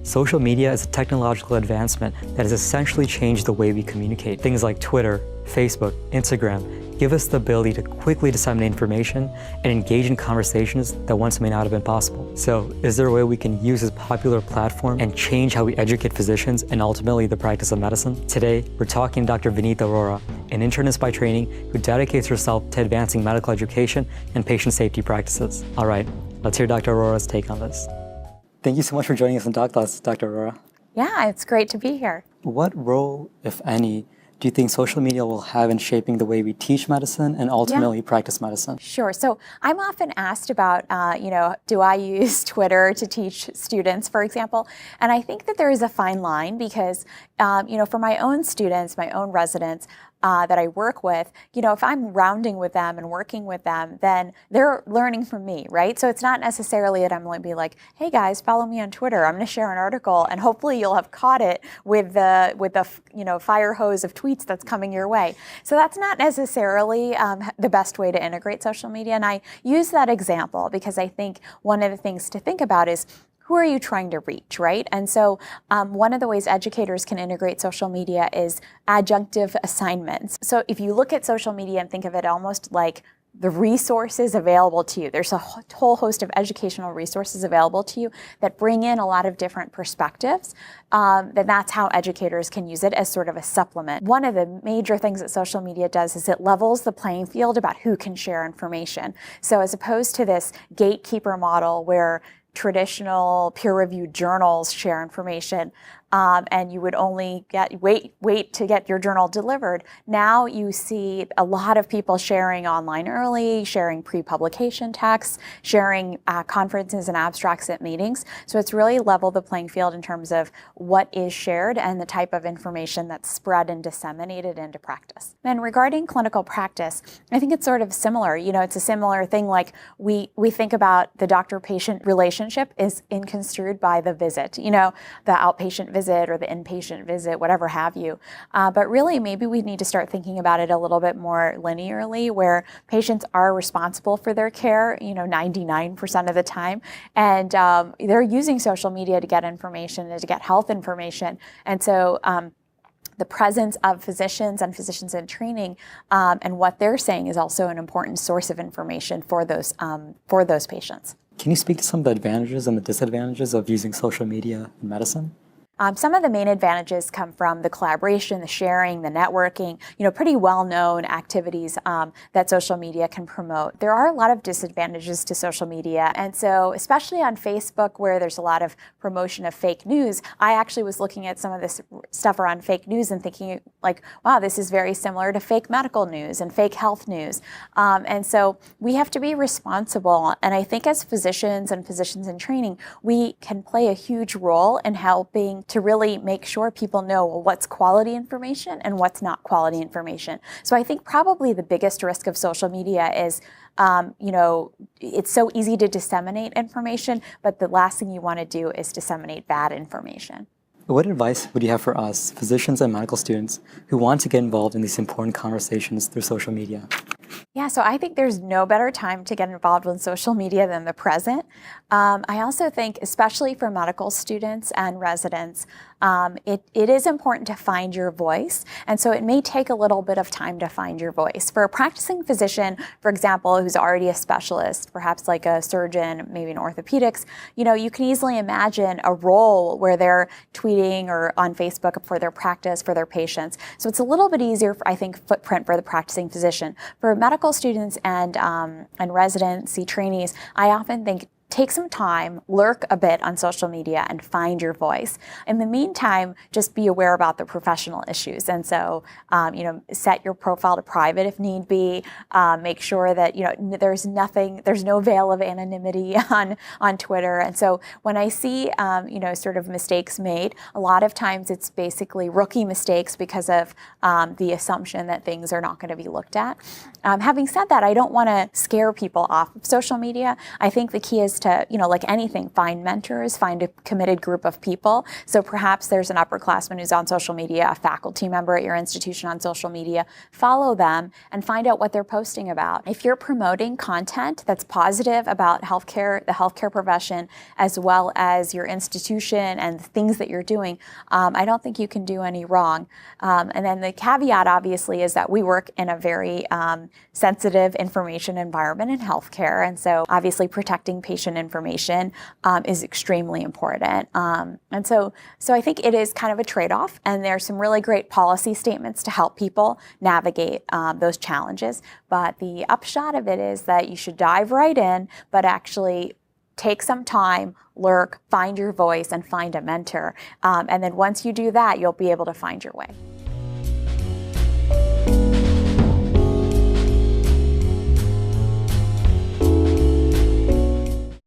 Social media is a technological advancement that has essentially changed the way we communicate. Things like Twitter, Facebook, Instagram give us the ability to quickly disseminate information and engage in conversations that once may not have been possible. So, is there a way we can use this popular platform and change how we educate physicians and ultimately the practice of medicine? Today, we're talking to Dr. Deora, an internist by training who dedicates herself to advancing medical education and patient safety practices. All right, let's hear Dr. Aurora's take on this. Thank you so much for joining us on Doc Class, Dr. Aurora. Yeah, it's great to be here. What role, if any, do you think social media will have in shaping the way we teach medicine and ultimately practice medicine? Sure. So I'm often asked about, do I use Twitter to teach students, for example? And I think that there is a fine line because, for my own students, my own residents, that I work with, if I'm rounding with them and working with them, then they're learning from me, right? So it's not necessarily that I'm going to be like, hey guys, follow me on Twitter. I'm going to share an article, and hopefully you'll have caught it with the fire hose of tweets that's coming your way. So that's not necessarily the best way to integrate social media. And I use that example because I think one of the things to think about is, who are you trying to reach, right? And so one of the ways educators can integrate social media is adjunctive assignments. So if you look at social media and think of it almost like the resources available to you, there's a whole host of educational resources available to you that bring in a lot of different perspectives, then that's how educators can use it as sort of a supplement. One of the major things that social media does is it levels the playing field about who can share information. So as opposed to this gatekeeper model where traditional peer-reviewed journals share information, and you would only wait to get your journal delivered. Now you see a lot of people sharing online early, sharing pre-publication texts, sharing conferences and abstracts at meetings. So it's really leveled the playing field in terms of what is shared and the type of information that's spread and disseminated into practice. And regarding clinical practice, I think it's sort of similar. It's a similar thing like we think about the doctor-patient relationship is construed by the visit, the outpatient visit or the inpatient visit, whatever have you. But really, maybe we need to start thinking about it a little bit more linearly, where patients are responsible for their care, 99% of the time. And they're using social media to get information and to get health information. And so the presence of physicians and physicians in training and what they're saying is also an important source of information for those patients. Can you speak to some of the advantages and the disadvantages of using social media in medicine? Some of the main advantages come from the collaboration, the sharing, the networking, pretty well-known activities that social media can promote. There are a lot of disadvantages to social media. And so, especially on Facebook, where there's a lot of promotion of fake news, I actually was looking at some of this stuff around fake news and thinking like, wow, this is very similar to fake medical news and fake health news. And so we have to be responsible. And I think as physicians and physicians in training, we can play a huge role in helping to really make sure people know what's quality information and what's not quality information. So I think probably the biggest risk of social media is, it's so easy to disseminate information, but the last thing you want to do is disseminate bad information. What advice would you have for us, physicians and medical students, who want to get involved in these important conversations through social media? Yeah, so I think there's no better time to get involved with social media than the present. I also think, especially for medical students and residents, it is important to find your voice. And so it may take a little bit of time to find your voice. For a practicing physician, for example, who's already a specialist, perhaps like a surgeon, maybe in orthopedics, you can easily imagine a role where they're tweeting or on Facebook for their practice, for their patients. So it's a little bit easier, I think, footprint for the practicing physician. For medical students and residency trainees, I often think take some time, lurk a bit on social media, and find your voice. In the meantime, just be aware about the professional issues. And so, set your profile to private if need be. Make sure that, there's no veil of anonymity on Twitter. And so when I see, sort of mistakes made, a lot of times it's basically rookie mistakes because of the assumption that things are not going to be looked at. Having said that, I don't want to scare people off of social media. I think the key is is to, like anything, find mentors, find a committed group of people. So perhaps there's an upperclassman who's on social media, a faculty member at your institution on social media. Follow them and find out what they're posting about. If you're promoting content that's positive about healthcare, the healthcare profession, as well as your institution and the things that you're doing, I don't think you can do any wrong. And then the caveat, obviously, is that we work in a very sensitive information environment in healthcare. And so obviously protecting patient information is extremely important. And so I think it is kind of a trade-off, and there's some really great policy statements to help people navigate those challenges. But the upshot of it is that you should dive right in, but actually take some time, lurk, find your voice, and find a mentor. And then once you do that, you'll be able to find your way.